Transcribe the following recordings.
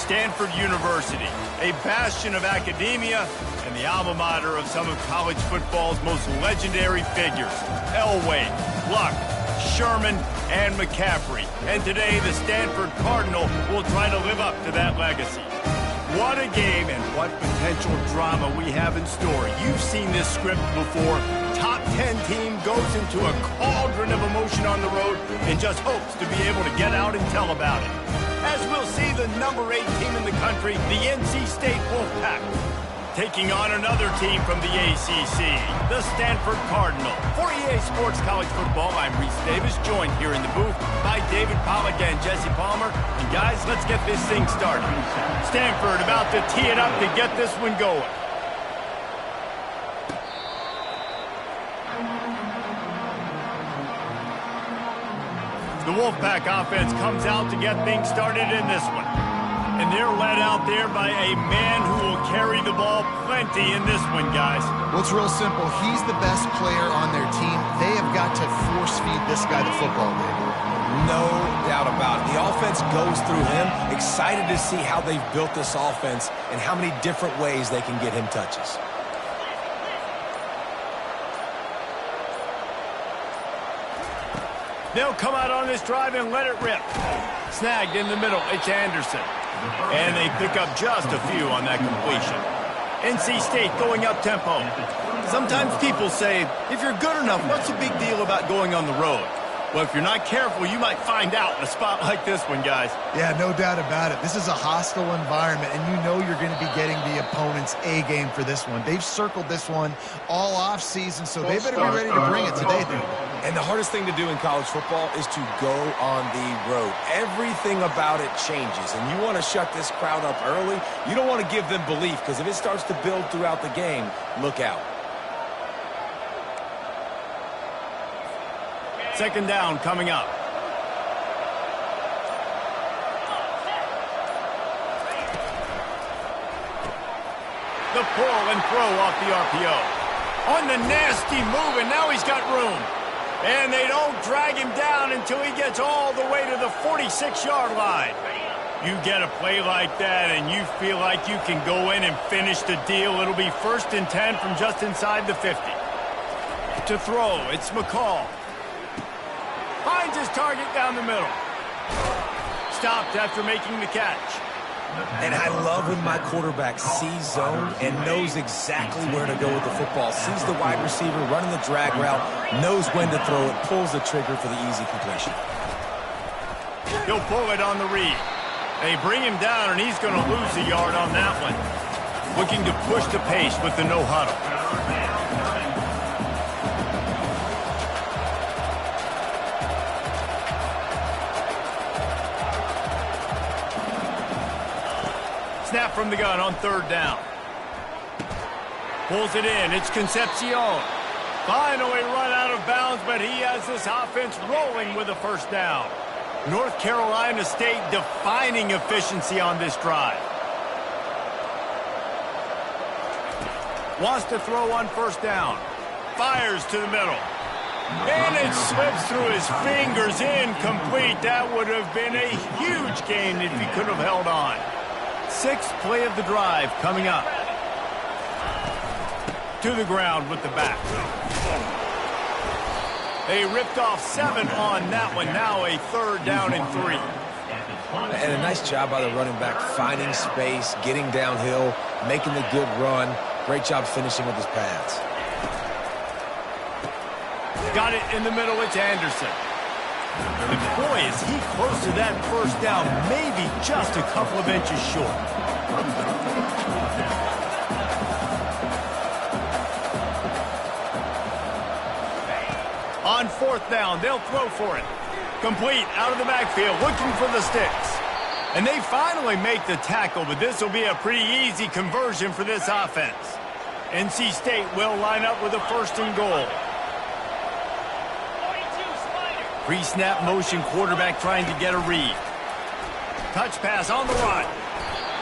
Stanford University, a bastion of academia and the alma mater of some of college football's most legendary figures, Elway, Luck, Sherman, and McCaffrey. And today, the Stanford Cardinal will try to live up to that legacy. What a game and what potential drama we have in store. You've seen this script before. Top 10 team goes into a cauldron of emotion on the road and just hopes to be able to get out and tell about it. As we'll see the number 8 team in the country, the NC State Wolfpack, taking on another team from the ACC, the Stanford Cardinal. For EA Sports College Football, I'm Reese Davis, joined here in the booth by David Pollack and Jesse Palmer. And guys, let's get this thing started. Stanford about to tee it up to get this one going. The Wolfpack offense comes out to get things started in this one. And they're led out there by a man who will carry the ball plenty in this one, guys. Well, it's real simple. He's the best player on their team. They have got to force-feed this guy the football, David. No doubt about it. The offense goes through him. Excited to see how they've built this offense and how many different ways they can get him touches. They'll come out on this drive and let it rip. Snagged in the middle, it's Anderson. And they pick up just a few on that completion. NC State going up tempo. Sometimes people say, if you're good enough, what's the big deal about going on the road? Well, if you're not careful, you might find out in a spot like this one, guys. Yeah, no doubt about it. This is a hostile environment, and you know you're going to be getting the opponent's A game for this one. They've circled this one all off-season, so they better be ready to bring it today, dude. And the hardest thing to do in college football is to go on the road. Everything about it changes, and you want to shut this crowd up early. You don't want to give them belief, because if it starts to build throughout the game, look out. Second down coming up. The pull and throw off the RPO. On the nasty move, and now he's got room. And they don't drag him down until he gets all the way to the 46-yard line. You get a play like that, and you feel like you can go in and finish the deal. It'll be 1st and 10 from just inside the 50. To throw, it's McCall. Finds his target down the middle. Stopped after making the catch. And I love when my quarterback sees zone and knows exactly where to go with the football. Sees the wide receiver running the drag route, knows when to throw it, pulls the trigger for the easy completion. He'll pull it on the read. They bring him down, and he's going to lose a yard on that one. Looking to push the pace with the no huddle. Snap from the gun on 3rd down. Pulls it in. It's Concepcion. Finally run out of bounds, but he has this offense rolling with a 1st down. North Carolina State defining efficiency on this drive. Wants to throw on 1st down. Fires to the middle. And it slips through his fingers. Incomplete. That would have been a huge gain if he could have held on. 6th play of the drive coming up. To the ground with the back. They ripped off 7 on that one. Now a 3rd down and 3. And a nice job by the running back, finding space, getting downhill, making the good run. Great job finishing with his pads. Got it in the middle. It's Anderson. And boy, is he close to that 1st down, maybe just a couple of inches short. On 4th down, they'll throw for it. Complete out of the backfield, looking for the sticks. And they finally make the tackle, but this will be a pretty easy conversion for this offense. NC State will line up with a 1st and goal. Pre-snap motion, quarterback trying to get a read. Touch pass on the run.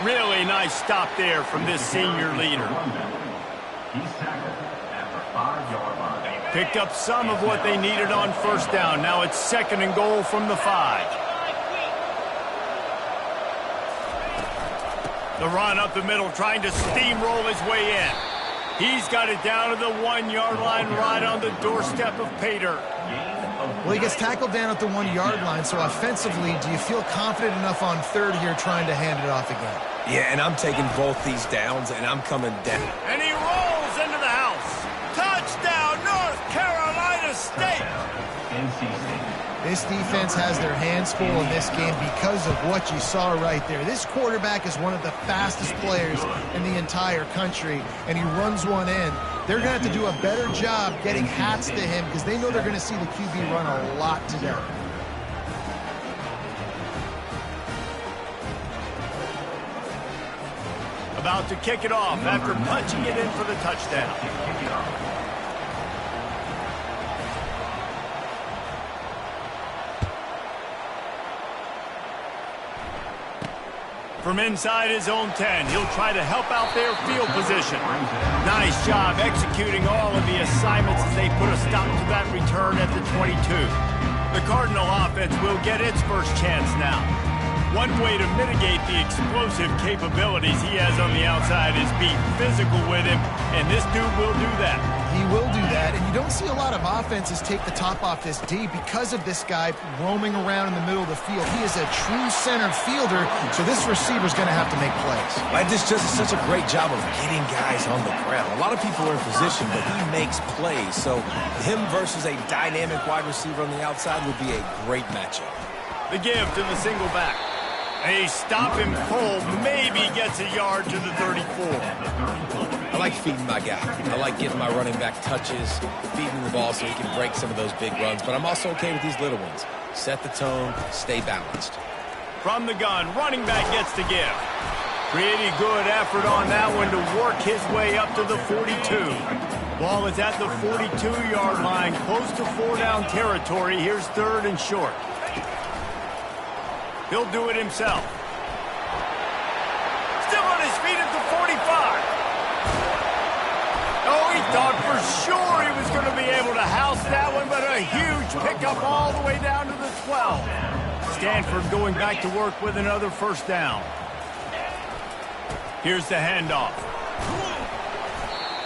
Really nice stop there from this senior leader. Picked up some of what they needed on 1st down. Now it's 2nd and goal from the 5. The run up the middle, trying to steamroll his way in. He's got it down to the 1-yard line, right on the doorstep of pay dirt. Well, he gets tackled down at the 1-yard line, so offensively, do you feel confident enough on third here trying to hand it off again? Yeah, and I'm taking both these downs, and I'm coming down. And he rolls into the house. Touchdown, North Carolina State! This defense has their hands full in this game because of what you saw right there. This quarterback is one of the fastest players in the entire country, and he runs one in. They're going to have to do a better job getting hats to him because they know they're going to see the QB run a lot today. About to kick it off after punching it in for the touchdown. From inside his own 10, he'll try to help out their field position. Nice job executing all of the assignments as they put a stop to that return at the 22. The Cardinal offense will get its first chance now. One way to mitigate the explosive capabilities he has on the outside is be physical with him, and this dude will do that. He will do that, and you don't see a lot of offenses take the top off this D because of this guy roaming around in the middle of the field. He is a true center fielder, so this receiver's going to have to make plays. This does such a great job of getting guys on the ground. A lot of people are in position, but he makes plays, so him versus a dynamic wide receiver on the outside would be a great matchup. The give to the single back. They stop him cold, maybe gets a yard to the 34. I like feeding my guy. I like giving my running back touches, feeding the ball so he can break some of those big runs, but I'm also okay with these little ones. Set the tone, stay balanced. From the gun, running back gets the give. Pretty good effort on that one to work his way up to the 42. Ball is at the 42-yard line, close to 4-down territory. Here's third and short. He'll do it himself. Still on his feet at the 45. Oh, he thought for sure he was going to be able to house that one, but a huge pickup all the way down to the 12. Stanford going back to work with another first down. Here's the handoff.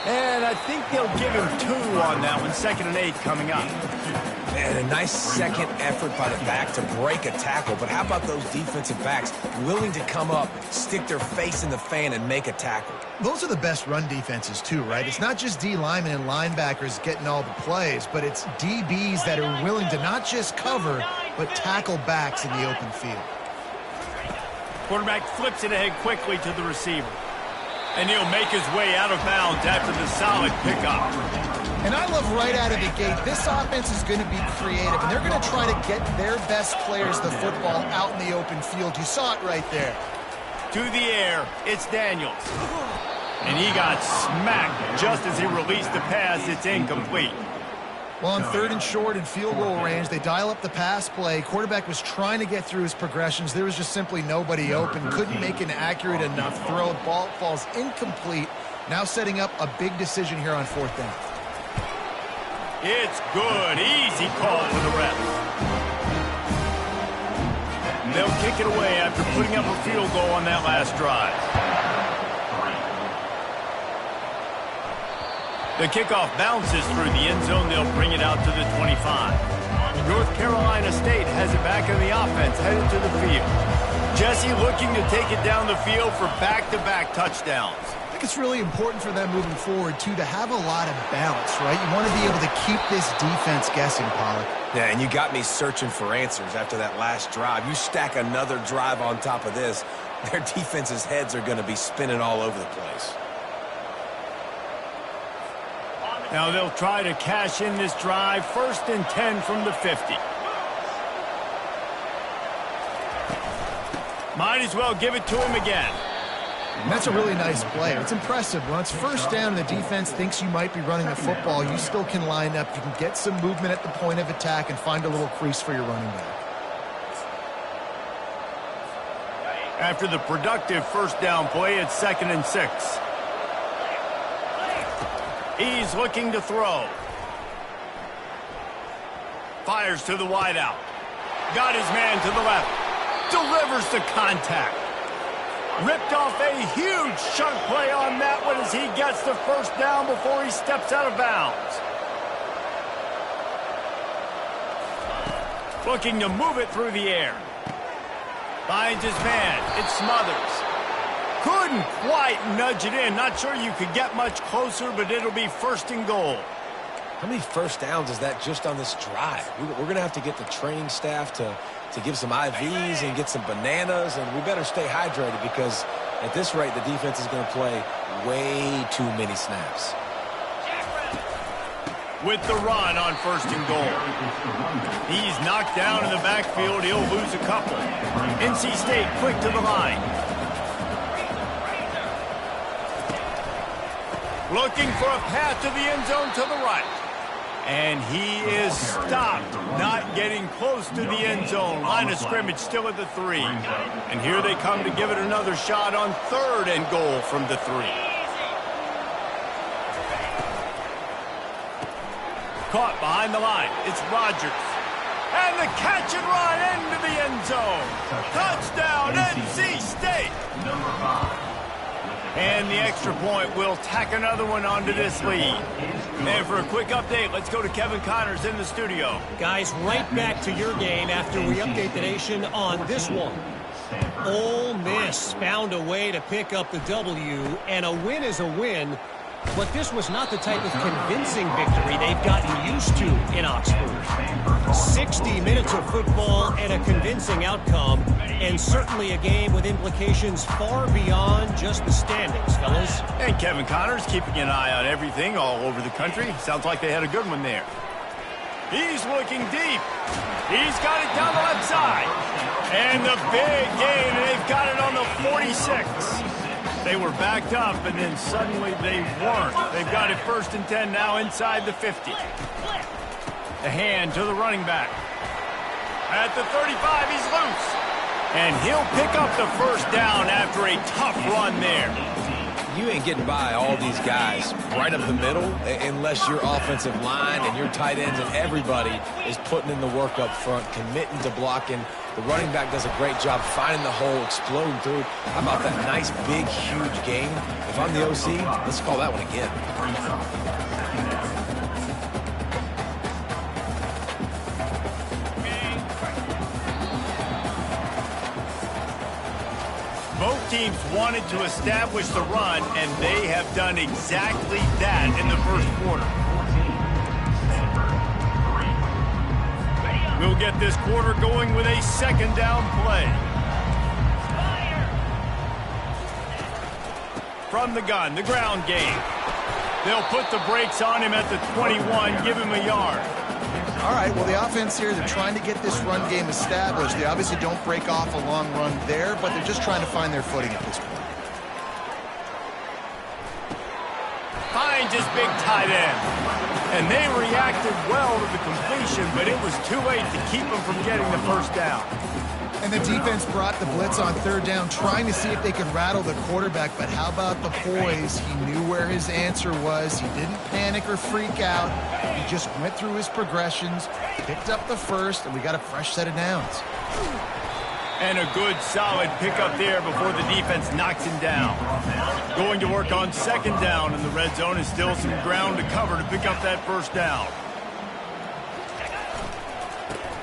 And I think they'll give him 2 on that one. 2nd and 8 coming up. And a nice second effort by the back to break a tackle. But how about those defensive backs willing to come up, stick their face in the fan, and make a tackle? Those are the best run defenses, too, right? It's not just D linemen and linebackers getting all the plays, but it's DBs that are willing to not just cover, but tackle backs in the open field. Quarterback flips it ahead quickly to the receiver. And he'll make his way out of bounds after the solid pickup. And I love right out of the gate, this offense is going to be creative, and they're going to try to get their best players the football out in the open field. You saw it right there. To the air, it's Daniels. And he got smacked just as he released the pass. It's incomplete. Well, on 3rd and short and field goal range, they dial up the pass play. Quarterback was trying to get through his progressions. There was just simply nobody open. Couldn't make an accurate enough throw. Ball falls incomplete. Now setting up a big decision here on 4th down. It's good. Easy call for the refs. They'll kick it away after putting up a field goal on that last drive. The kickoff bounces through the end zone. They'll bring it out to the 25. North Carolina State has it back in the offense, headed to the field. Jesse looking to take it down the field for back-to-back touchdowns. I think it's really important for them moving forward, too, to have a lot of balance, right? You want to be able to keep this defense guessing, Pollock. Yeah, and you got me searching for answers after that last drive. You stack another drive on top of this, their defense's heads are going to be spinning all over the place. Now they'll try to cash in this drive. 1st and 10 from the 50. Might as well give it to him again. And that's a really nice play. It's impressive. When it's 1st down and the defense thinks you might be running the football, you still can line up. You can get some movement at the point of attack and find a little crease for your running back. After the productive 1st down play, it's 2nd and 6. He's looking to throw. Fires to the wideout. Got his man to the left. Delivers the contact. Ripped off a huge chunk play on that one as he gets the first down before he steps out of bounds. Looking to move it through the air. Finds his man. It smothers. Couldn't quite nudge it in. Not sure you could get much closer, but it'll be first and goal. How many first downs is that just on this drive? We're going to have to get the training staff to give some IVs and get some bananas, and we better stay hydrated because at this rate, the defense is going to play way too many snaps. With the run on first and goal. He's knocked down in the backfield. He'll lose a couple. NC State quick to the line. Looking for a path to the end zone to the right. And he is stopped, not getting close to the end zone. Line of scrimmage still at the 3. And here they come to give it another shot on third and goal from the 3. Caught behind the line. It's Rodgers. And the catch and run into the end zone. Touchdown, NC State. And the extra point will tack another one onto this lead. And for a quick update, let's go to Kevin Connors in the studio. Guys, right back to your game after we update the nation on this one. Ole Miss found a way to pick up the W, and a win is a win. But this was not the type of convincing victory they've gotten used to in Oxford. 60 minutes of football and a convincing outcome, and certainly a game with implications far beyond just the standings, fellas. And Kevin Connors keeping an eye on everything all over the country. Sounds like they had a good one there. He's looking deep. He's got it down the left side. And the big gain, and they've got it on the 46. They were backed up, and then suddenly they weren't. They've got it first and 10 now inside the 50. The hand to the running back. At the 35, he's loose. And he'll pick up the first down after a tough run there. You ain't getting by all these guys right up the middle unless your offensive line and your tight ends and everybody is putting in the work up front, committing to blocking. The running back does a great job finding the hole, exploding through. How about that nice, big, huge game? If I'm the OC, let's call that one again. Both teams wanted to establish the run, and they have done exactly that in the first quarter. We'll get this quarter going with a second down play. From the gun, the ground game. They'll put the brakes on him at the 21, give him a yard. All right, well, the offense here, they're trying to get this run game established. They obviously don't break off a long run there, but they're just trying to find their footing at this point. Finds his big tight end. And they reacted well to the completion, but it was too late to keep them from getting the first down. And the defense brought the blitz on third down, trying to see if they could rattle the quarterback. But how about the poise? He knew where his answer was. He didn't panic or freak out. He just went through his progressions, picked up the first, and we got a fresh set of downs. And a good, solid pickup there before the defense knocks him down. Going to work on second down in the red zone is still some ground to cover to pick up that first down.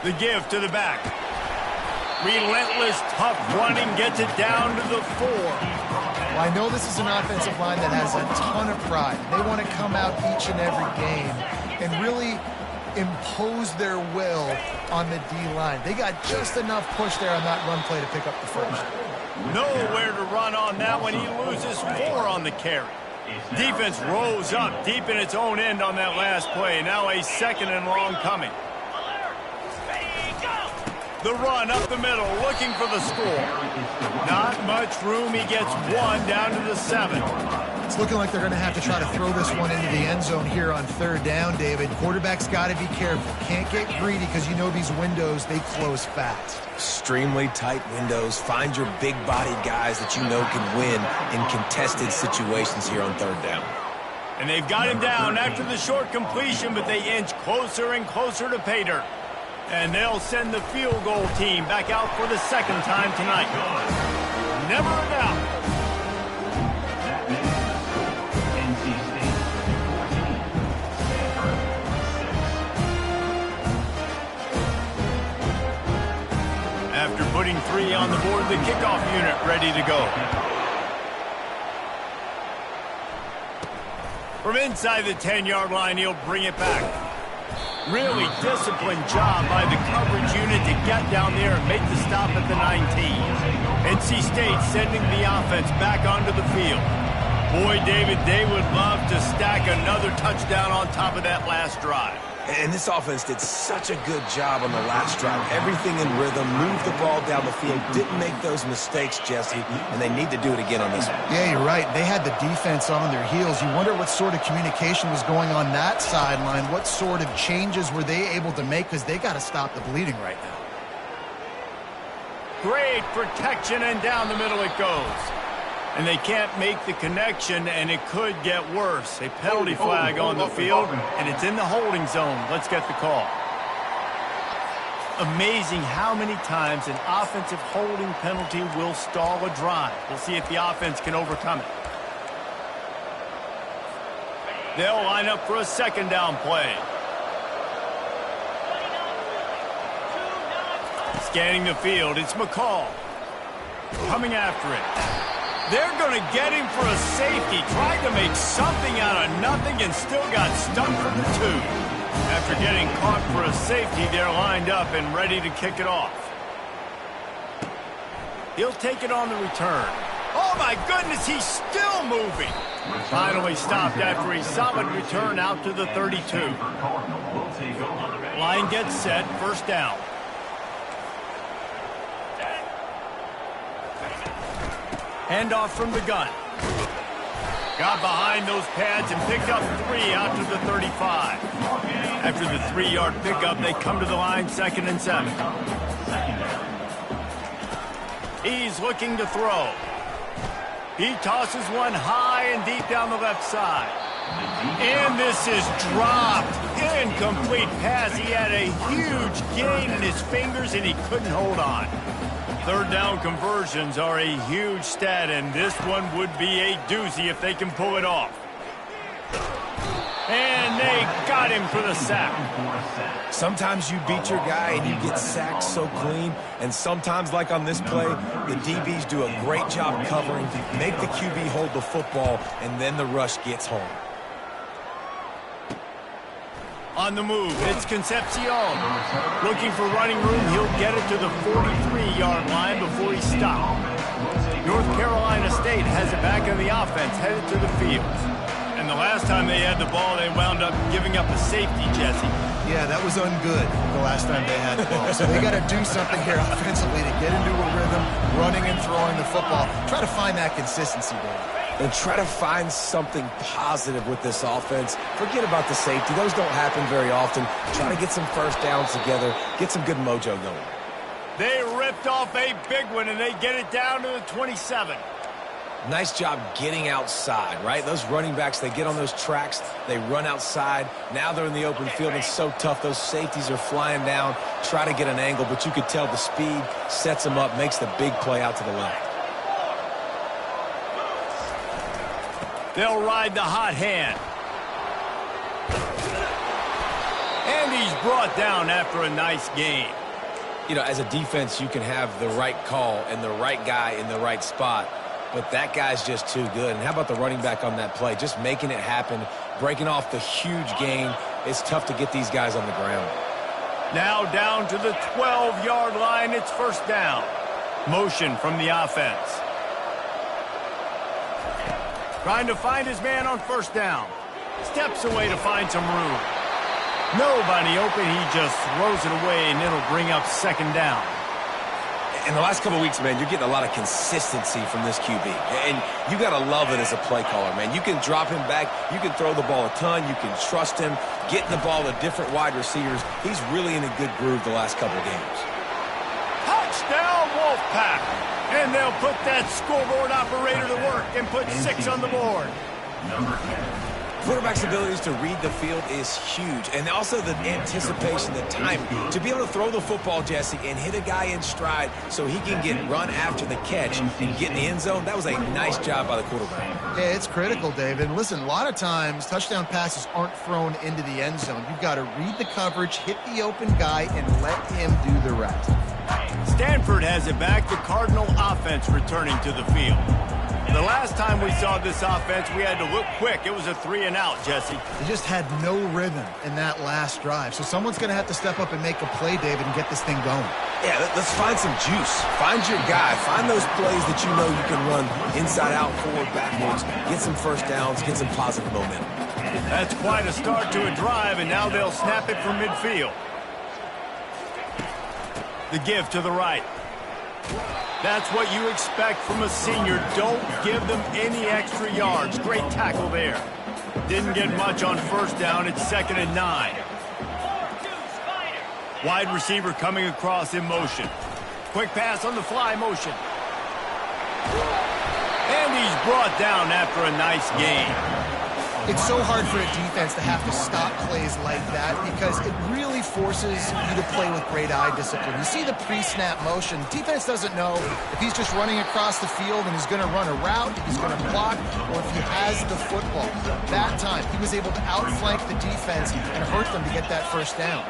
The give to the back. Relentless, tough running gets it down to the 4. Well, I know this is an offensive line that has a ton of pride. They want to come out each and every game and really impose their will on the D-line. They got just enough push there on that run play to pick up the first. Nowhere to run on that one. He loses 4 on the carry. Defense rolls up deep in its own end on that last play. Now a second and long coming. The run up the middle, looking for the score. Not much room. He gets 1 down to the 7. It's looking like they're going to have to try to throw this one into the end zone here on third down, David. Quarterback's got to be careful. Can't get greedy because you know these windows, they close fast. Extremely tight windows. Find your big-bodied guys that you know can win in contested situations here on third down. And they've got him down after the short completion, but they inch closer and closer to pay dirt. And they'll send the field goal team back out for the second time tonight. never in doubt. That makes NC State 14, Stanford 6. After putting 3 on the board, the kickoff unit ready to go. From inside the 10-yard line, he'll bring it back. Really disciplined job by the coverage unit to get down there and make the stop at the 19. NC State sending the offense back onto the field. Boy, David, they would love to stack another touchdown on top of that last drive. And this offense did such a good job on the last drive. Everything in rhythm, moved the ball down the field, didn't make those mistakes, Jesse, and they need to do it again on this one. Yeah, you're right. They had the defense on their heels. You wonder what sort of communication was going on that sideline. What sort of changes were they able to make, because they got to stop the bleeding right now. Great protection, and down the middle it goes. And they can't make the connection, and it could get worse. A penalty flag on the field, and it's in the holding zone. Let's get the call. Amazing how many times an offensive holding penalty will stall a drive. We'll see if the offense can overcome it. They'll line up for a second down play. Scanning the field, it's McCall. Coming after it. They're going to get him for a safety. Tried to make something out of nothing and still got stuck for the 2. After getting caught for a safety, they're lined up and ready to kick it off. He'll take it on the return. Oh, my goodness, he's still moving. Finally stopped after a solid return out to the 32. Line gets set, first down. Handoff from the gun. Got behind those pads and picked up 3 out to the 35. After the 3-yard pickup, they come to the line, 2nd and 7. He's looking to throw. He tosses one high and deep down the left side. And this is dropped. Incomplete pass. He had a huge gain in his fingers and he couldn't hold on. 3rd down conversions are a huge stat, and this one would be a doozy if they can pull it off. And they got him for the sack. Sometimes you beat your guy and you get sacked so clean, and sometimes, like on this play, the DBs do a great job covering, make the QB hold the football, and then the rush gets home. On the move, it's Concepcion. Looking for running room, he'll get it to the 43-yard line before he stopped. North Carolina State has it back on the offense, headed to the field. And the last time they had the ball, they wound up giving up a safety, Jesse. Yeah, that was ungood the last time they had the ball. So they got to do something here offensively to get into a rhythm, running and throwing the football. Try to find that consistency, Dave. And try to find something positive with this offense. Forget about the safety. Those don't happen very often. Try to get some first downs together, get some good mojo going. They ripped off a big one, and they get it down to the 27. Nice job getting outside, right? Those running backs, they get on those tracks, they run outside. Now they're in the open field. It's so tough. Those safeties are flying down. Try to get an angle, but you could tell the speed sets them up, makes the big play out to the left. They'll ride the hot hand. And he's brought down after a nice gain. You know, as a defense, you can have the right call and the right guy in the right spot, but that guy's just too good. And how about the running back on that play? Just making it happen, breaking off the huge gain. It's tough to get these guys on the ground. Now down to the 12-yard line. It's first down. Motion from the offense. Trying to find his man on first down. Steps away to find some room. Nobody open. He just throws it away, and it'll bring up second down. In the last couple of weeks, man, you're getting a lot of consistency from this QB. And you got to love it as a play caller, man. You can drop him back. You can throw the ball a ton. You can trust him. Getting the ball to different wide receivers. He's really in a good groove the last couple of games. Touchdown, Wolfpack. And they'll put that scoreboard operator to work and put 6 on the board. Quarterback's abilities to read the field is huge. And also the anticipation, the time to be able to throw the football, Jesse, and hit a guy in stride so he can get run after the catch and get in the end zone. That was a nice job by the quarterback. Yeah, it's critical, David. And listen, a lot of times touchdown passes aren't thrown into the end zone. You've got to read the coverage, hit the open guy, and let him do the rest. Stanford has it back. The Cardinal offense returning to the field. The last time we saw this offense, we had to look quick. It was a 3-and-out, Jesse. They just had no rhythm in that last drive. So someone's going to have to step up and make a play, David, and get this thing going. Yeah, let's find some juice. Find your guy. Find those plays that you know you can run inside out, forward, backwards. Get some first downs. Get some positive momentum. That's quite a start to a drive, and now they'll snap it from midfield. The give to the right. That's what you expect from a senior. Don't give them any extra yards. Great tackle there. Didn't get much on first down. It's 2nd and 9. Wide receiver coming across in motion. Quick pass on the fly motion. And he's brought down after a nice gain. It's so hard for a defense to have to stop plays like that because it really forces you to play with great eye discipline. You see the pre-snap motion. Defense doesn't know if he's just running across the field and he's going to run a route, if he's going to block, or if he has the football. That time, he was able to outflank the defense and hurt them to get that first down.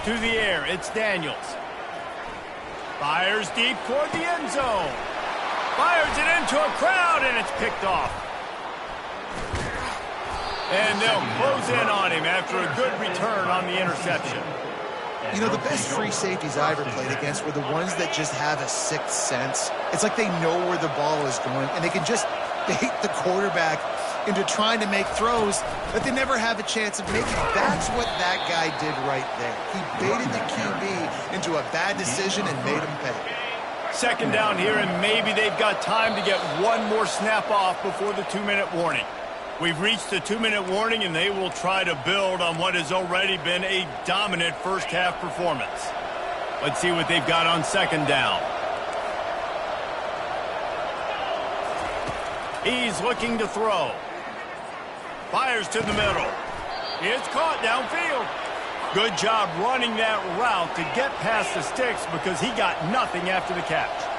To the air, it's Daniels. Fires deep toward the end zone. Fires it into a crowd, and it's picked off. And they'll close in on him after a good return on the interception. You know, the best free safeties I ever played against were the ones that just have a sixth sense. It's like they know where the ball is going, and they can just bait the quarterback into trying to make throws that they never have a chance of making. That's what that guy did right there. He baited the QB into a bad decision and made him pay. 2nd down here, and maybe they've got time to get one more snap off before the 2-minute warning. We've reached the 2-minute warning, and they will try to build on what has already been a dominant first-half performance. Let's see what they've got on 2nd down. He's looking to throw. Fires to the middle. It's caught downfield. Good job running that route to get past the sticks because he got nothing after the catch.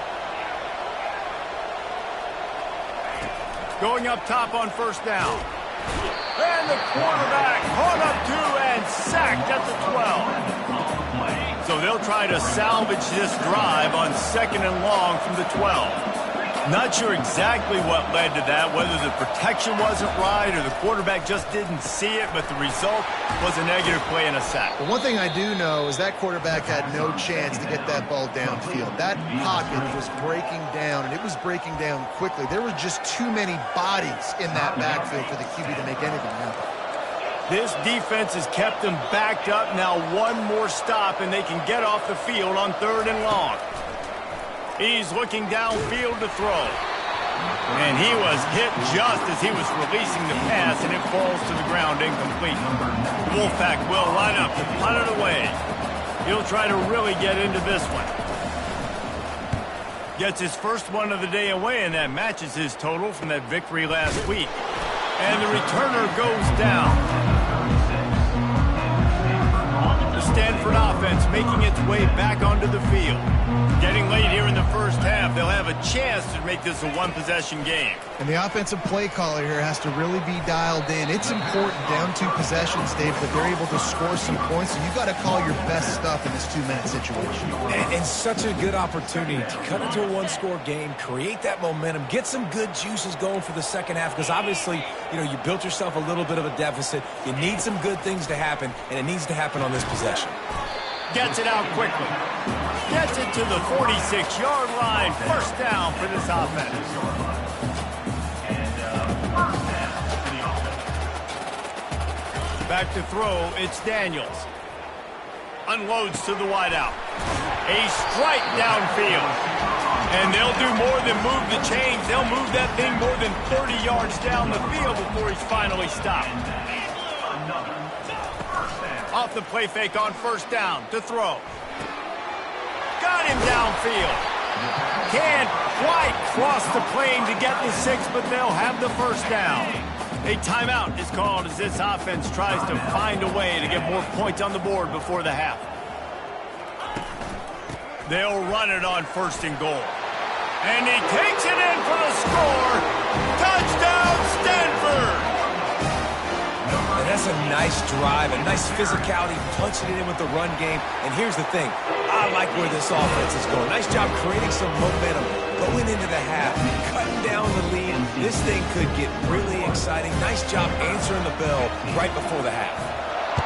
Going up top on 1st down. And the quarterback caught up to and sacked at the 12. So they'll try to salvage this drive on 2nd and long from the 12. Not sure exactly what led to that, whether the protection wasn't right or the quarterback just didn't see it, but the result was a negative play and a sack. But one thing I do know is that quarterback had no chance to get that ball downfield. That pocket was breaking down, and it was breaking down quickly. There were just too many bodies in that backfield for the QB to make anything happen. This defense has kept them backed up. Now one more stop, and they can get off the field on 3rd and long. He's looking downfield to throw. And he was hit just as he was releasing the pass, and it falls to the ground incomplete. Wolfpack will line up to punt it away. He'll try to really get into this one. Gets his first one of the day away, and that matches his total from that victory last week. And the returner goes down. The Stanford offense making its way back onto the field. Getting late here in the first half, they'll have a chance to make this a one-possession game. And the offensive play caller here has to really be dialed in. It's important down 2 possessions, Dave, that they're able to score some points, and you've got to call your best stuff in this 2-minute situation. And such a good opportunity to cut into a 1-score game, create that momentum, get some good juices going for the second half, because obviously, you know, you built yourself a little bit of a deficit. You need some good things to happen, and it needs to happen on this possession. Gets it out quickly. Gets it to the 46-yard line. 1st down for this offense. Back to throw, it's Daniels. Unloads to the wideout. A strike downfield. And they'll do more than move the chains. They'll move that thing more than 30 yards down the field before he's finally stopped. Off the play fake on 1st down to throw. Got him downfield. Can't quite cross the plane to get the 6, but they'll have the 1st down. A timeout is called as this offense tries to find a way to get more points on the board before the half. They'll run it on 1st and goal. And he takes it in for the score. Touchdown, Stanford! And that's a nice drive, a nice physicality, punching it in with the run game. And here's the thing. I like where this offense is going. Nice job creating some momentum going into the half, cutting down the lead. This thing could get really exciting. Nice job answering the bell right before the half.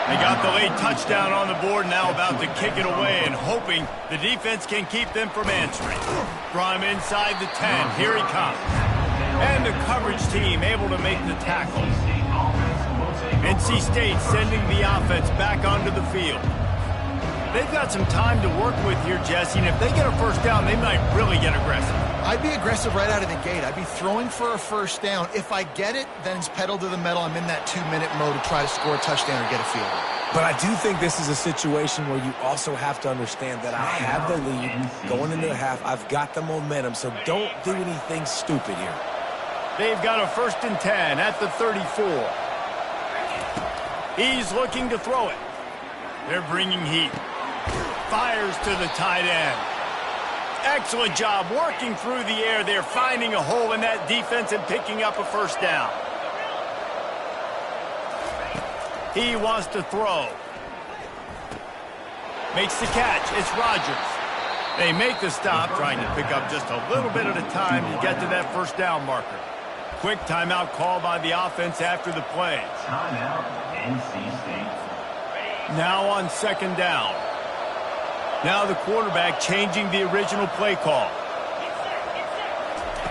They got the late touchdown on the board, now about to kick it away and hoping the defense can keep them from answering. From inside the 10, here he comes. And the coverage team able to make the tackle. NC State sending the offense back onto the field. They've got some time to work with here, Jesse, and if they get a first down, they might really get aggressive. I'd be aggressive right out of the gate. I'd be throwing for a first down. If I get it, then it's pedal to the metal. I'm in that 2-minute mode to try to score a touchdown or get a field goal. But I do think this is a situation where you also have to understand that I have the lead going into the half. I've got the momentum, so don't do anything stupid here. They've got a 1st and 10 at the 34. He's looking to throw it. They're bringing heat. Fires to the tight end. Excellent job working through the air. They're finding a hole in that defense and picking up a first down. He wants to throw. Makes the catch. It's Rodgers. They make the stop, trying to pick up just a little bit at a time to get to that first down marker. Quick timeout call by the offense after the play. Timeout, NC State. Now on 2nd down. Now the quarterback changing the original play call.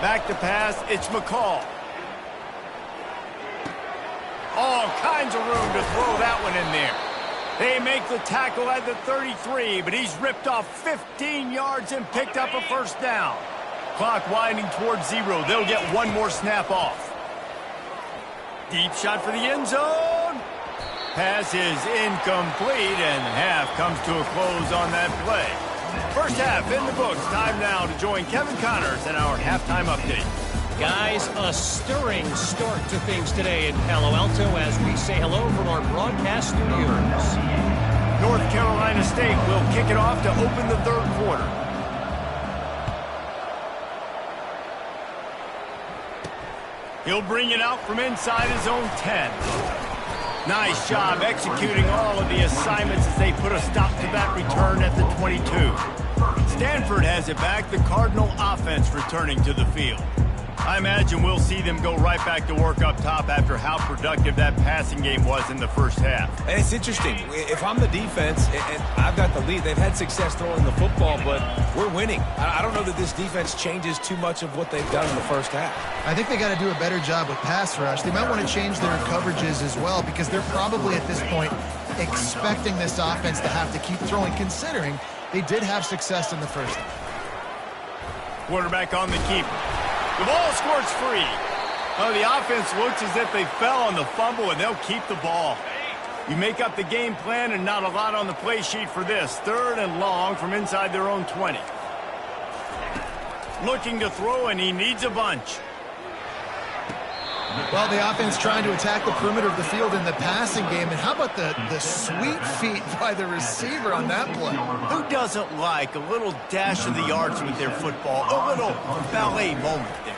Back to pass, it's McCall. All kinds of room to throw that one in there. They make the tackle at the 33, but he's ripped off 15 yards and picked up a first down. Clock winding towards 0. They'll get one more snap off. Deep shot for the end zone. Pass is incomplete, and half comes to a close on that play. First half in the books. Time now to join Kevin Connors in our halftime update. Guys, a stirring start to things today in Palo Alto as we say hello from our broadcast studios. North Carolina State will kick it off to open the 3rd quarter. He'll bring it out from inside his own 10. Nice job executing all of the assignments as they put a stop to that return at the 22. Stanford has it back, the Cardinal offense returning to the field. I imagine we'll see them go right back to work up top after how productive that passing game was in the first half. And it's interesting. If I'm the defense and I've got the lead, they've had success throwing the football, but we're winning. I don't know that this defense changes too much of what they've done in the first half. I think they got to do a better job with pass rush. They might want to change their coverages as well because they're probably at this point expecting this offense to have to keep throwing, considering they did have success in the first half. Quarterback on the keeper. The ball squirts free. Oh, the offense looks as if they fell on the fumble, and they'll keep the ball. You make up the game plan, and not a lot on the play sheet for this. 3rd and long from inside their own 20. Looking to throw, and he needs a bunch. Well, the offense trying to attack the perimeter of the field in the passing game. And how about the sweet feet by the receiver on that play? Who doesn't like a little dash of the yards with their football? A little ballet moment there.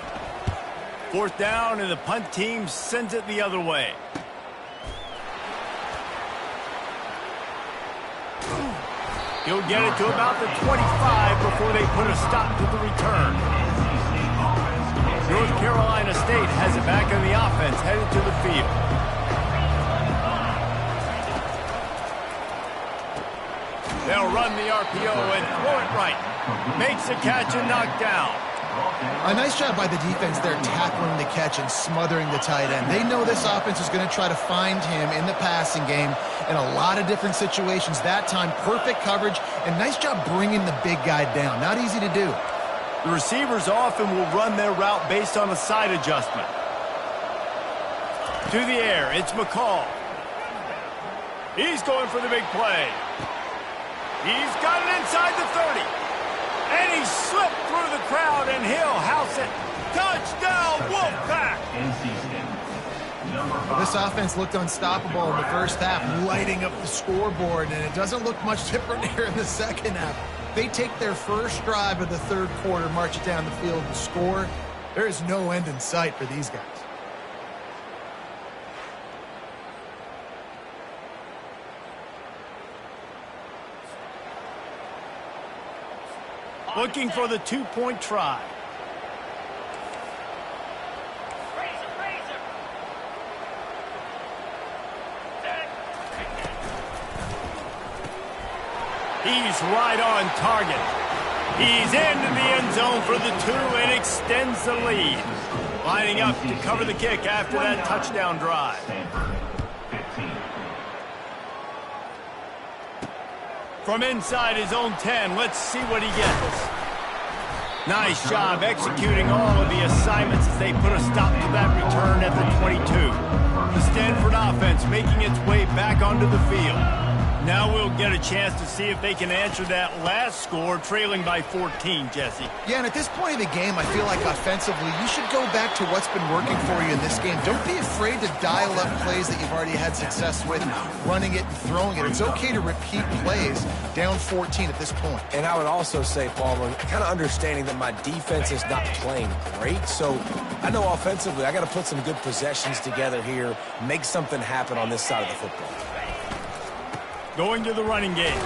4th down, and the punt team sends it the other way. He'll get it to about the 25 before they put a stop to the return. North Carolina State has it back in the offense, headed to the field. They'll run the RPO and throw it right. Makes the catch and knocked down. A nice job by the defense there tackling the catch and smothering the tight end. They know this offense is going to try to find him in the passing game in a lot of different situations. That time, perfect coverage and nice job bringing the big guy down. Not easy to do. The receivers often will run their route based on a side adjustment. To the air, it's McCall. He's going for the big play. He's got it inside the 30. And he slipped through the crowd, and he'll house it. Touchdown, Wolfpack! NC State. Well, this offense looked unstoppable in the first half, lighting up the scoreboard, and it doesn't look much different here in the second half. They take their first drive of the third quarter, march it down the field to score. There is no end in sight for these guys. Looking for the two-point try. He's right on target. He's into the end zone for the 2 and extends the lead. Lining up to cover the kick after that touchdown drive. From inside his own 10, let's see what he gets. Nice job executing all of the assignments as they put a stop to that return at the 22. The Stanford offense making its way back onto the field. Now we'll get a chance to see if they can answer that last score, trailing by 14, Jesse. Yeah, and at this point of the game, I feel like offensively, you should go back to what's been working for you in this game. Don't be afraid to dial up plays that you've already had success with, running it and throwing it. It's okay to repeat plays down 14 at this point. And I would also say, Palmer, kind of understanding that my defense is not playing great, so I know offensively I got to put some good possessions together here, make something happen on this side of the football. Going to the running game.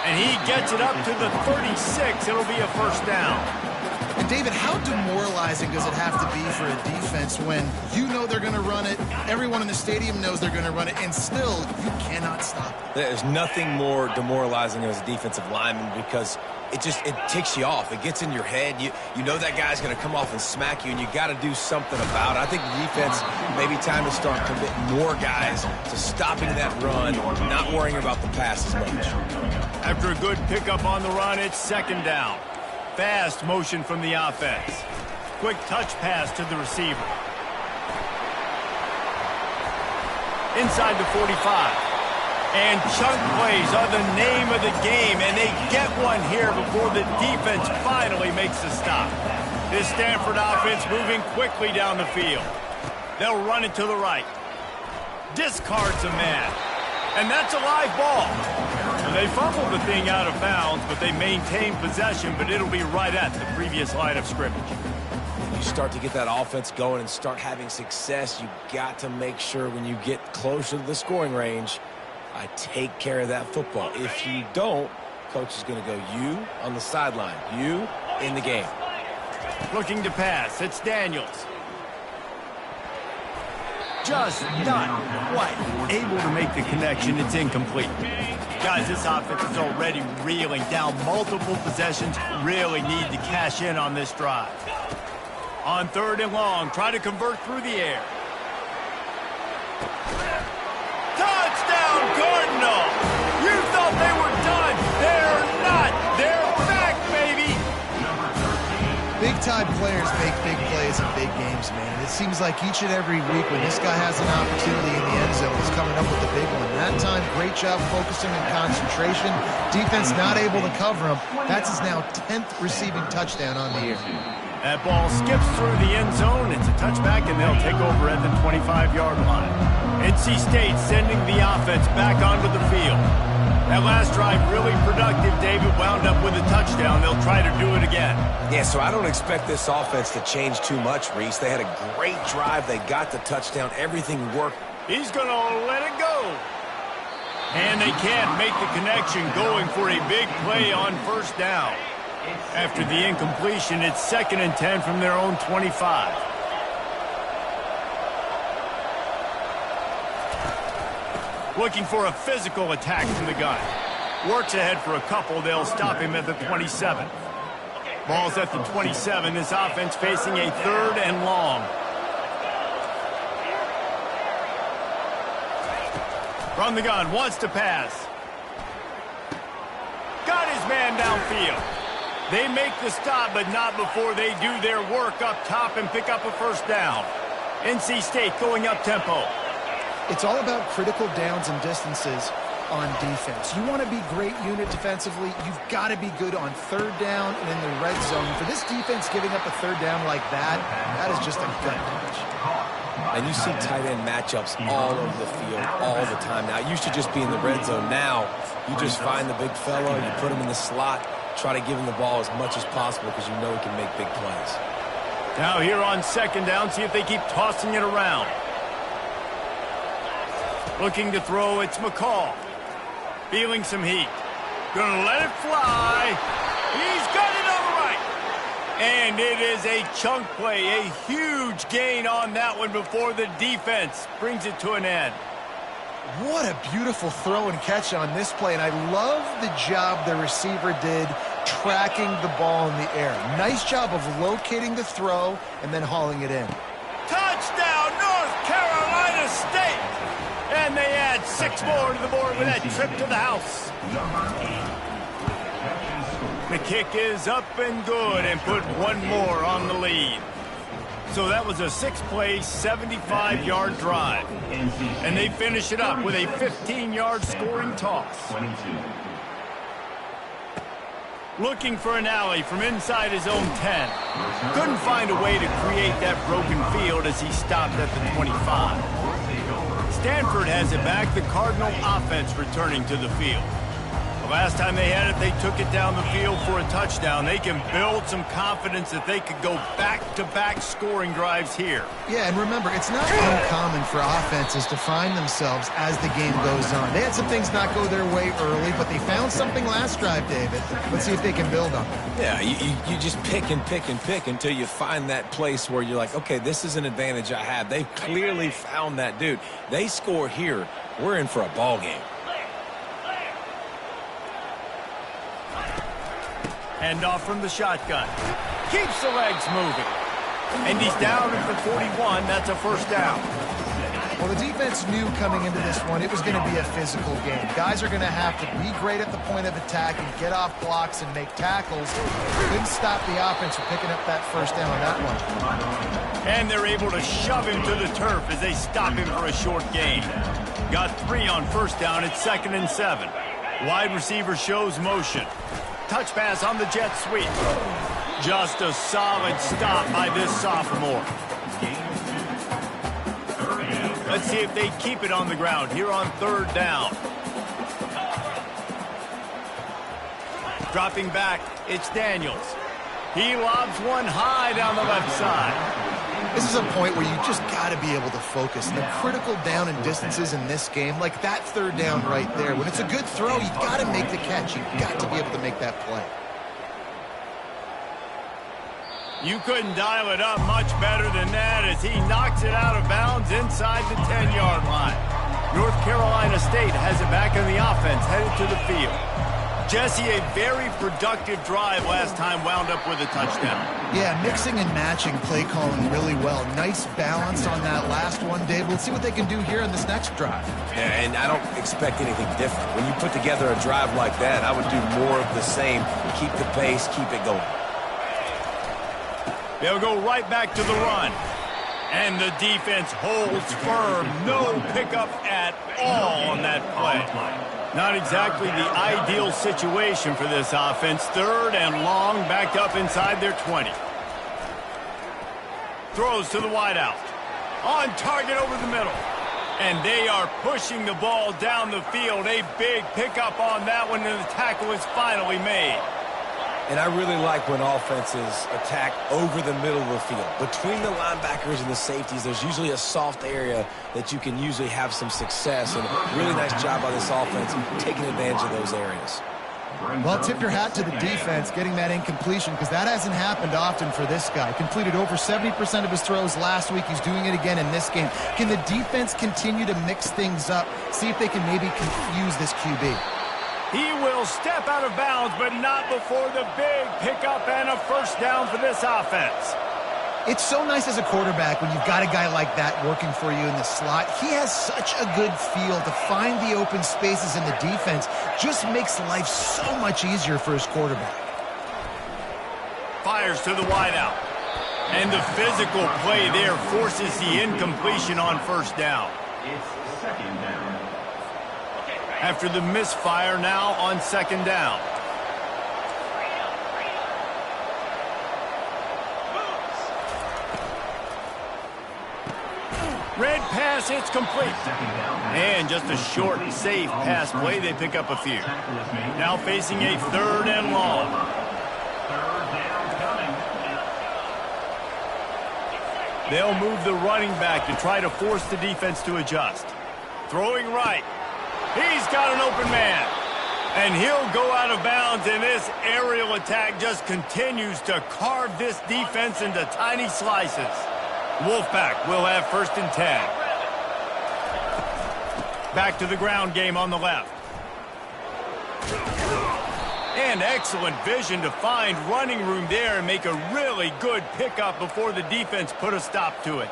And he gets it up to the 36. It'll be a first down. And David, how demoralizing does it have to be for a defense when you know they're going to run it, everyone in the stadium knows they're going to run it, and still you cannot stop it? There's nothing more demoralizing as a defensive lineman because it ticks you off. It gets in your head. You know that guy's going to come off and smack you, and you got to do something about it. I think the defense, maybe time to start committing more guys to stopping that run, not worrying about the pass as much. After a good pickup on the run, it's second down. Fast motion from the offense. Quick touch pass to the receiver. Inside the 45. And chunk plays are the name of the game, and they get one here before the defense finally makes the stop. This Stanford offense moving quickly down the field. They'll run it to the right. Discards a man. And that's a live ball. And they fumbled the thing out of bounds, but they maintain possession, but it'll be right at the previous line of scrimmage. When you start to get that offense going and start having success, you got to make sure when you get closer to the scoring range, I take care of that football. If you don't, coach is going to go, you on the sideline, you in the game. Looking to pass, it's Daniels. Just not quite able to make the connection. It's incomplete. Guys, this offense is already reeling down multiple possessions. Really need to cash in on this drive. On third and long, try to convert through the air. Touchdown, Cardinal! You thought they were done. They're not. They're back, baby. Big-time players make big plays in big games, man. It seems like each and every week when this guy has an opportunity in the end zone, he's coming up with a big one. That time, great job focusing and concentration. Defense not able to cover him. That's his now 10th receiving touchdown on the year. That ball skips through the end zone. It's a touchback, and they'll take over at the 25-yard line. NC State sending the offense back onto the field. That last drive really productive. David wound up with a touchdown. They'll try to do it again. Yeah, so I don't expect this offense to change too much, Reese. They had a great drive. They got the touchdown. Everything worked. He's going to let it go. And they can't make the connection, going for a big play on first down. After the incompletion, it's 2nd and 10 from their own 25. Looking for a physical attack from the gun. Works ahead for a couple. They'll stop him at the 27. Ball's at the 27. This offense facing a 3rd and long. From the gun, wants to pass. Got his man downfield. They make the stop, but not before they do their work up top and pick up a first down. NC State going up tempo. It's all about critical downs and distances on defense. You want to be great unit defensively. You've got to be good on 3rd down and in the red zone. For this defense giving up a 3rd down like that, that is just a gut punch. And you see tight end matchups all over the field all the time. Now, it used to just be in the red zone. Now, you just find the big fella, you put him in the slot, try to give him the ball as much as possible because you know he can make big plays. Now here on second down, see if they keep tossing it around. Looking to throw, it's Ncaa. Feeling some heat. Gonna let it fly. He's got it on the right. And it is a chunk play, a huge gain on that one before the defense brings it to an end. What a beautiful throw and catch on this play, and I love the job the receiver did tracking the ball in the air. Nice job of locating the throw and then hauling it in. Touchdown, North Carolina State! And they add 6 more to the board with that trip to the house. The kick is up and good and put 1 more on the lead. So that was a 6-play, 75-yard drive. And they finish it up with a 15-yard scoring toss. Looking for an alley from inside his own 10. Couldn't find a way to create that broken field as he stopped at the 25. Stanford has it back, the Cardinal offense returning to the field. The last time they had it, they took it down the field for a touchdown. They can build some confidence that they could go back-to-back scoring drives here. Yeah, and remember, it's not uncommon for offenses to find themselves as the game goes on. They had some things not go their way early, but they found something last drive, David. Let's see if they can build on it. Yeah, you just pick and pick and pick until you find that place where you're like, okay, this is an advantage I have. They've clearly found that dude. They score here, we're in for a ball game. Hand off from the shotgun. Keeps the legs moving. And he's down at the 41. That's a first down. Well, the defense knew coming into this one it was going to be a physical game. Guys are going to have to be great at the point of attack and get off blocks and make tackles. Couldn't stop the offense from picking up that first down on that one. And they're able to shove him to the turf as they stop him for a short gain. Got 3 on first down at 2nd and 7. Wide receiver shows motion. Touch pass on the jet sweep. Just a solid stop by this sophomore. Let's see if they keep it on the ground here on 3rd down. Dropping back, it's Daniels. He lobs one high down the left side. This is a point where you just got to be able to focus. The critical down and distances in this game, like that 3rd down right there. When it's a good throw, you got to make the catch. You got to be able to make that play. You couldn't dial it up much better than that as he knocks it out of bounds inside the 10-yard line. North Carolina State has it back in the offense, headed to the field. Jesse, a very productive drive last time, wound up with a touchdown. Yeah, mixing and matching play calling really well. Nice balance on that last one, Dave. Let's see what they can do here in this next drive. Yeah, and I don't expect anything different. When you put together a drive like that, I would do more of the same. Keep the pace, keep it going. They'll go right back to the run. And the defense holds firm. No pickup at all on that play. Not exactly the ideal situation for this offense. 3rd and long, backed up inside their 20. Throws to the wideout. On target over the middle. And they are pushing the ball down the field. A big pickup on that one, and the tackle is finally made. And I really like when offenses attack over the middle of the field. Between the linebackers and the safeties, there's usually a soft area that you can usually have some success. And a really nice job by this offense taking advantage of those areas. Well, tip your hat to the defense getting that incompletion because that hasn't happened often for this guy. Completed over 70% of his throws last week. He's doing it again in this game. Can the defense continue to mix things up? See if they can maybe confuse this QB. He will step out of bounds, but not before the big pickup and a first down for this offense. It's so nice as a quarterback when you've got a guy like that working for you in the slot. He has such a good feel to find the open spaces in the defense. Just makes life so much easier for his quarterback. Fires to the wideout. And the physical play there forces the incompletion on first down. It's 2nd down. After the misfire, now on 2nd down. Red pass, it's complete. And just a short, safe pass play, they pick up a few. Now facing a 3rd and long. They'll move the running back to try to force the defense to adjust. Throwing right. He's got an open man. And he'll go out of bounds, and this aerial attack just continues to carve this defense into tiny slices. Wolfpack will have 1st and 10. Back to the ground game on the left. And excellent vision to find running room there and make a really good pickup before the defense put a stop to it.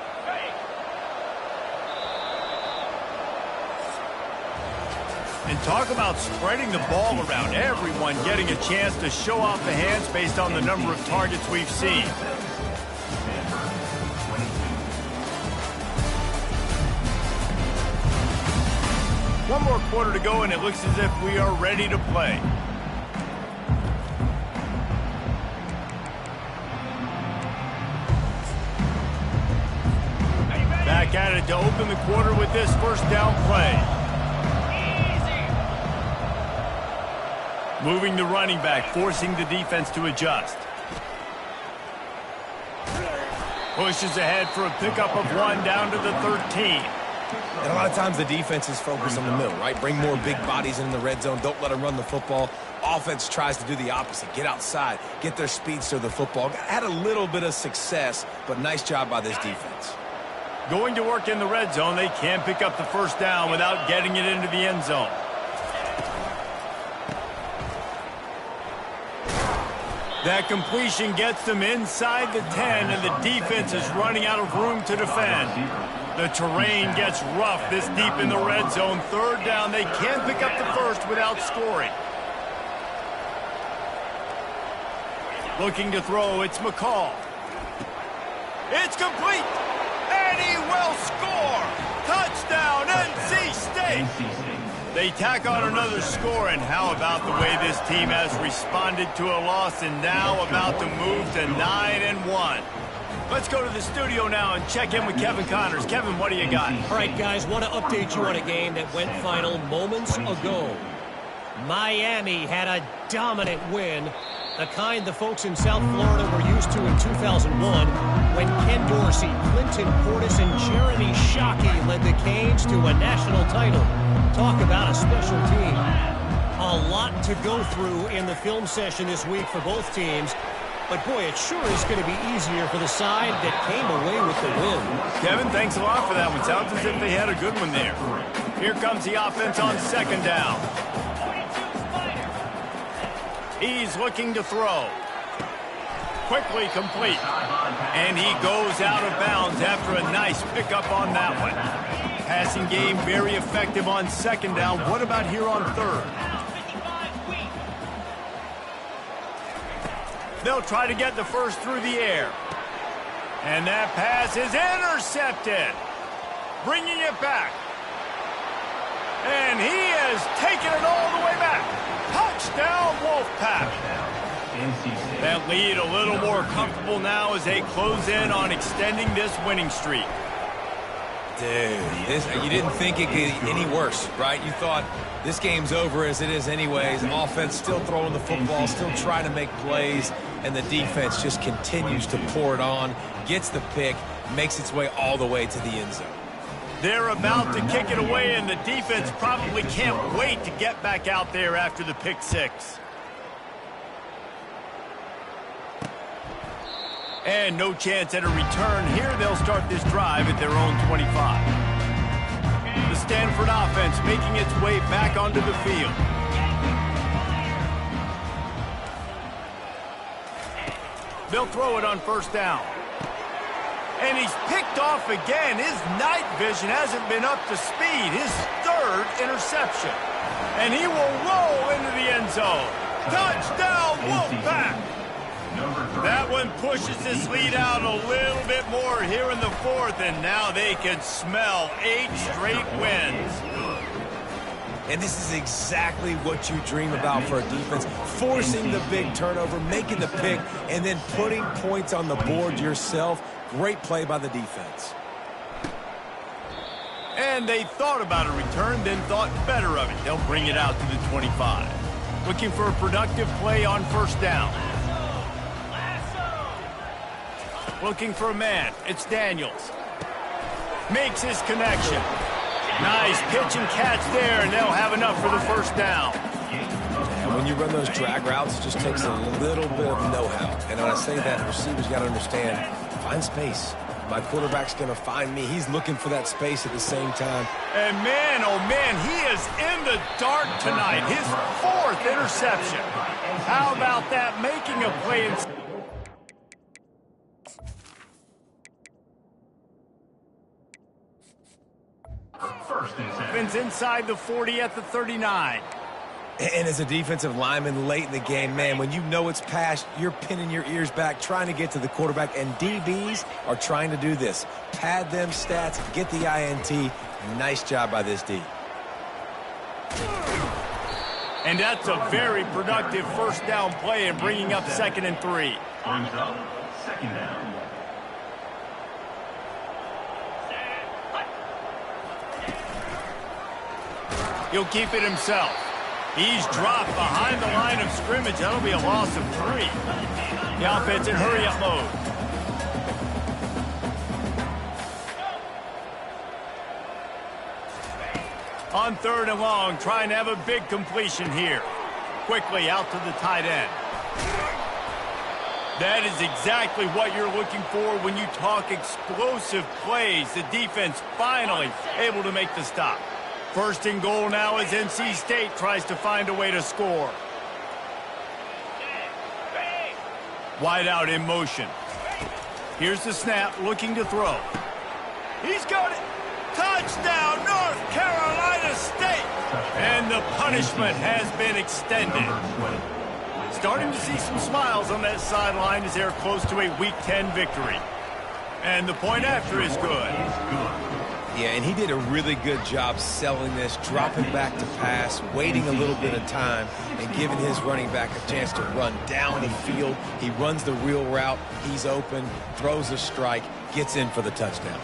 And talk about spreading the ball around. Everyone getting a chance to show off the hands based on the number of targets we've seen. One more quarter to go, and it looks as if we are ready to play. Back at it to open the quarter with this 1st down play. Moving the running back, forcing the defense to adjust. Pushes ahead for a pickup of 1 down to the 13. And a lot of times the defense is focused on the middle, right? Bring more big bodies in the red zone. Don't let them run the football. Offense tries to do the opposite. Get outside. Get their speedster the football. Had a little bit of success, but nice job by this defense. Going to work in the red zone, they can pick up the 1st down without getting it into the end zone. That completion gets them inside the 10, and the defense is running out of room to defend. The terrain gets rough this deep in the red zone. 3rd down, they can pick up the 1st without scoring. Looking to throw, it's McCall. It's complete, and he will score. Touchdown, NC State. They tack on another score, and how about the way this team has responded to a loss and now about to move to 9-1. Let's go to the studio now and check in with Kevin Connors. Kevin, what do you got? All right, guys, want to update you on a game that went final moments ago. Miami had a dominant win, the kind the folks in South Florida were used to in 2001 when Ken Dorsey, Clinton Portis, and Jeremy Shockey led the Canes to a national title. Talk about a special team. A lot to go through in the film session this week for both teams. But, boy, it sure is going to be easier for the side that came away with the win. Kevin, thanks a lot for that one. Sounds as if they had a good one there. Here comes the offense on 2nd down. He's looking to throw. Quickly complete. And he goes out of bounds after a nice pickup on that one. Passing game very effective on 2nd down. What about here on 3rd? They'll try to get the 1st through the air. And that pass is intercepted. Bringing it back. And he has taken it all the way back. Touchdown, Wolfpack. That lead a little more comfortable now as they close in on extending this winning streak. Dude, you didn't think it could get any worse, right? You thought this game's over as it is anyways. Offense still throwing the football, still trying to make plays, and the defense just continues to pour it on, gets the pick, makes its way all the way to the end zone. They're about to kick it away, and the defense probably can't wait to get back out there after the pick 6. And no chance at a return here. They'll start this drive at their own 25. The Stanford offense making its way back onto the field. They'll throw it on 1st down. And he's picked off again. His night vision hasn't been up to speed. His 3rd interception. And he will roll into the end zone. Touchdown, Wolfpack! That one pushes this lead out a little bit more here in the 4th, and now they can smell 8 straight wins. And this is exactly what you dream about for a defense. Forcing the big turnover, making the pick, and then putting points on the board yourself. Great play by the defense. And they thought about a return, then thought better of it. They'll bring it out to the 25. Looking for a productive play on first down. Looking for a man. It's Daniels. Makes his connection. Nice pitch and catch there, and they'll have enough for the first down. And when you run those drag routes, it just takes a little bit of know-how. And when I say that, the receiver's got to understand, find space. My quarterback's going to find me. He's looking for that space at the same time. And man, oh man, he is in the dark tonight. His 4th interception. How about that? Making a play in... First interception. Inside the 40 at the 39. And as a defensive lineman late in the game, man, when you know it's past, you're pinning your ears back, trying to get to the quarterback, and DBs are trying to do this. Pad them stats, get the INT. Nice job by this D. And that's a very productive first down play and bringing up 2nd and 3. Brings up 2nd down. He'll keep it himself. He's dropped behind the line of scrimmage. That'll be a loss of 3. The offense in hurry-up mode. On 3rd and long, trying to have a big completion here. Quickly out to the tight end. That is exactly what you're looking for when you talk explosive plays. The defense finally able to make the stop. 1st and goal now as NC State tries to find a way to score. Wide out in motion. Here's the snap, looking to throw. He's got it. Touchdown, North Carolina State. And the punishment has been extended. Starting to see some smiles on that sideline as they're close to a Week 10 victory. And the point after is good. Yeah, and he did a really good job selling this, dropping back to pass, waiting a little bit of time, and giving his running back a chance to run down the field. He runs the real route. He's open, throws a strike, gets in for the touchdown.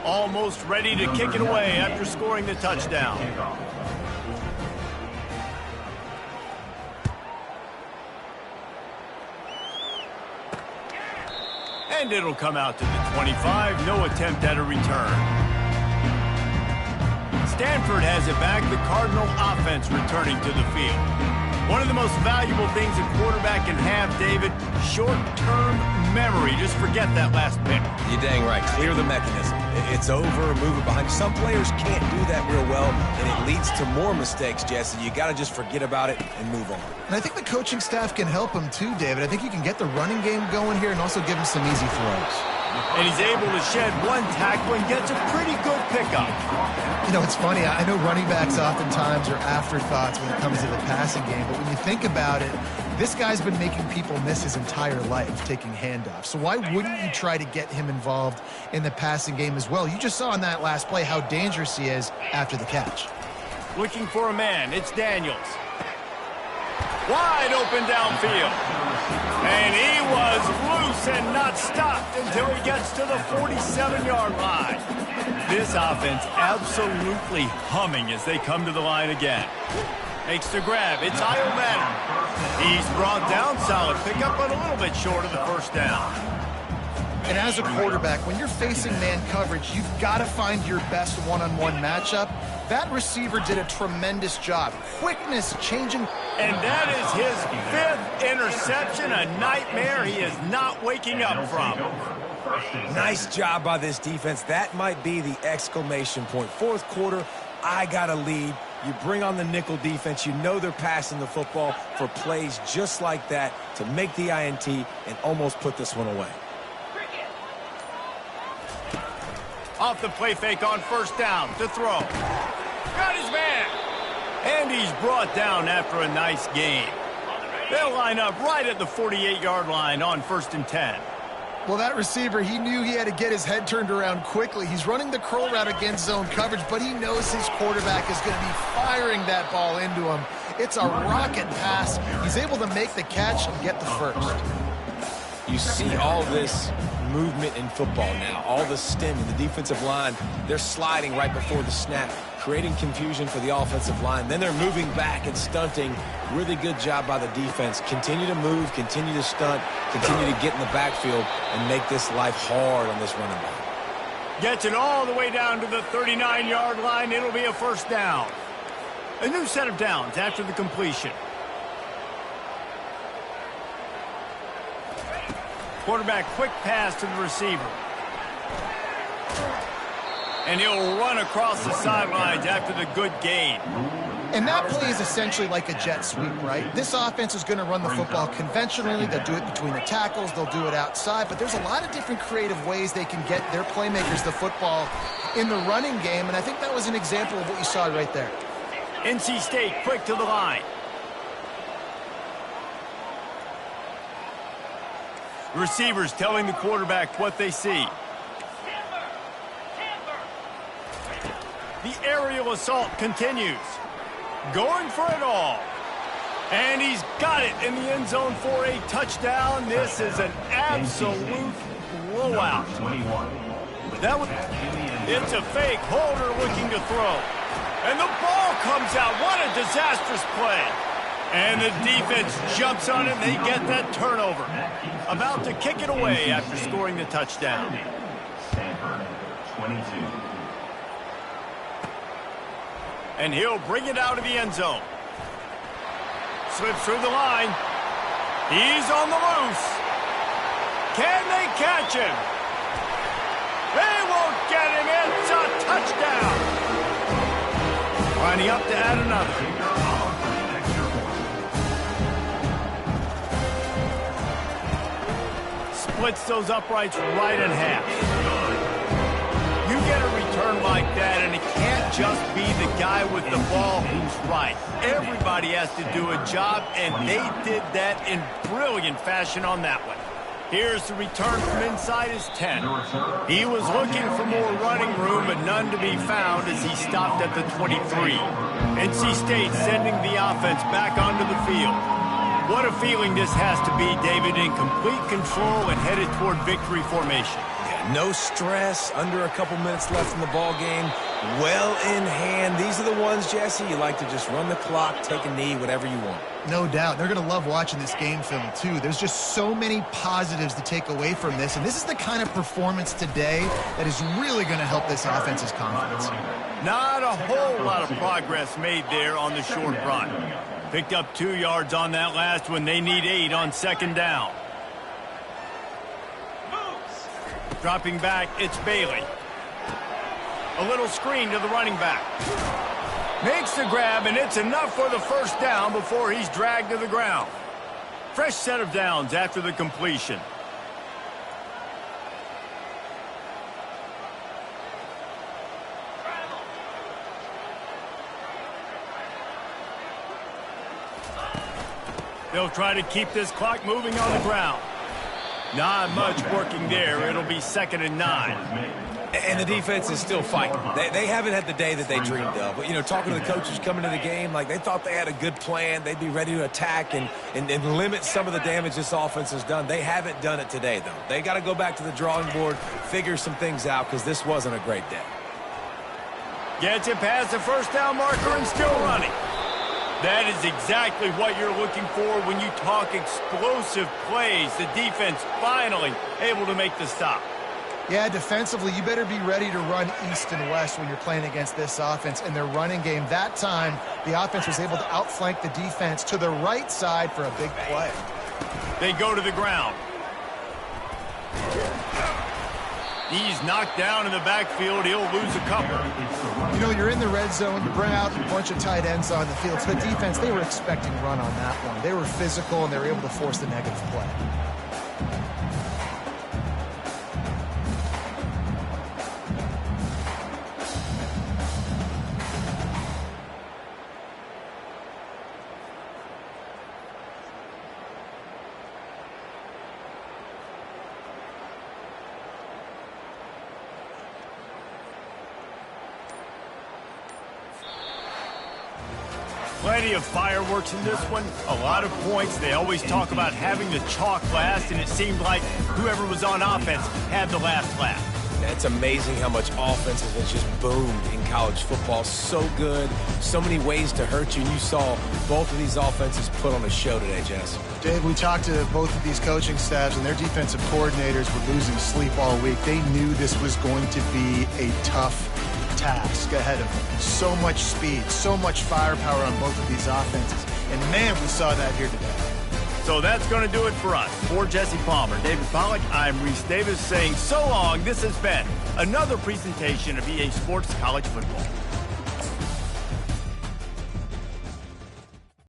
Almost ready to kick it away after scoring the touchdown. And it'll come out to the 25. No attempt at a return. Stanford has it back. The Cardinal offense returning to the field. One of the most valuable things a quarterback can have, David, short-term memory. Just forget that last pick. You're dang right. Clear the mechanism. It's over, move it behind. Some players can't do that real well, and it leads to more mistakes, Jesse. You got to just forget about it and move on. And I think the coaching staff can help him too, David. I think you can get the running game going here and also give him some easy throws. And he's able to shed one tackle and gets a pretty good pickup. You know, it's funny. I know running backs oftentimes are afterthoughts when it comes to the passing game, but when you think about it, this guy's been making people miss his entire life taking handoffs. So why wouldn't you try to get him involved in the passing game as well? You just saw in that last play how dangerous he is after the catch. Looking for a man. It's Daniels. Wide open downfield. And he was loose and not stopped until he gets to the 47-yard line. This offense absolutely humming as they come to the line again. Makes the grab. It's Iomanner. He's brought down. Solid pickup, but a little bit short of the first down. And as a quarterback, when you're facing man coverage, you've got to find your best one-on-one matchup. That receiver did a tremendous job. Quickness, changing. And that is his 5th interception, a nightmare he is not waking up from. Nice job by this defense. That might be the exclamation point. 4th quarter, I got a lead. You bring on the nickel defense. You know they're passing the football for plays just like that to make the INT and almost put this one away. Off the play fake on first down to throw. Got his man. And he's brought down after a nice game. They'll line up right at the 48-yard line on 1st and 10. Well, that receiver, he knew he had to get his head turned around quickly. He's running the curl route against zone coverage, but he knows his quarterback is going to be firing that ball into him. It's a rocket pass. He's able to make the catch and get the first. You see all this movement in football now. All the stemming, the defensive line, they're sliding right before the snap, creating confusion for the offensive line. Then they're moving back and stunting. Really good job by the defense. Continue to move, continue to stunt, continue to get in the backfield and make this life hard on this running back. Gets it all the way down to the 39-yard line. It'll be a first down. A new set of downs after the completion. Quarterback quick pass to the receiver. And he'll run across the sidelines after the good gain. And that play is essentially like a jet sweep, right? This offense is going to run the football conventionally. They'll do it between the tackles. They'll do it outside. But there's a lot of different creative ways they can get their playmakers the football in the running game. And I think that was an example of what you saw right there. NC State quick to the line. The receivers telling the quarterback what they see. The aerial assault continues. Going for it all. And he's got it in the end zone for a touchdown. This is an absolute blowout. It's a fake. Holder looking to throw. And the ball comes out. What a disastrous play. And the defense jumps on it, and they get that turnover. About to kick it away after scoring the touchdown. Stanford, 22. And he'll bring it out of the end zone. Slips through the line. He's on the loose. Can they catch him? They won't get him. It's a touchdown. Lining up to add another. Splits those uprights right in half. You get a return like that, and it can't just be the guy with the ball who's right. Everybody has to do a job, and they did that in brilliant fashion on that one. Here's the return from inside his 10. He was looking for more running room, but none to be found as he stopped at the 23. NC State sending the offense back onto the field. What a feeling this has to be, David, in complete control and headed toward victory formation. Yeah, no stress, under a couple minutes left in the ball game, well in hand. These are the ones, Jesse, you like to just run the clock, take a knee, whatever you want. No doubt. They're going to love watching this game film, too. There's just so many positives to take away from this, and this is the kind of performance today that is really going to help this offense's confidence. Not a whole lot of progress made there on the short run. Picked up 2 yards on that last one. They need 8 on second down. Dropping back, it's Bailey. A little screen to the running back. Makes the grab, and it's enough for the first down before he's dragged to the ground. Fresh set of downs after the completion. They'll try to keep this clock moving on the ground. Not much working there. It'll be 2nd and 9. And the defense is still fighting. They haven't had the day that they dreamed of. But, you know, talking to the coaches coming to the game, like they thought they had a good plan. They'd be ready to attack and limit some of the damage this offense has done. They haven't done it today, though. They got to go back to the drawing board, figure some things out, because this wasn't a great day. Gets it past the first down marker and still running. That is exactly what you're looking for when you talk explosive plays. The defense finally able to make the stop. Yeah, defensively, you better be ready to run east and west when you're playing against this offense. In their running game, that time, the offense was able to outflank the defense to the right side for a big play. They go to the ground. He's knocked down in the backfield. He'll lose a couple. You know, you're in the red zone. You bring out a bunch of tight ends on the field. So the defense, they were expecting run on that one. They were physical, and they were able to force the negative play. Plenty of fireworks in this one, a lot of points. They always talk about having the chalk last, and it seemed like whoever was on offense had the last laugh. It's amazing how much offense has just boomed in college football. So good, so many ways to hurt you. And you saw both of these offenses put on a show today, Jess. Dave, we talked to both of these coaching staffs, and their defensive coordinators were losing sleep all week. They knew this was going to be a tough task ahead of them. So much speed, so much firepower on both of these offenses. And man, we saw that here today. So that's going to do it for us. For Jesse Palmer, David Pollack, I'm Reese Davis saying so long. This has been another presentation of EA Sports College Football.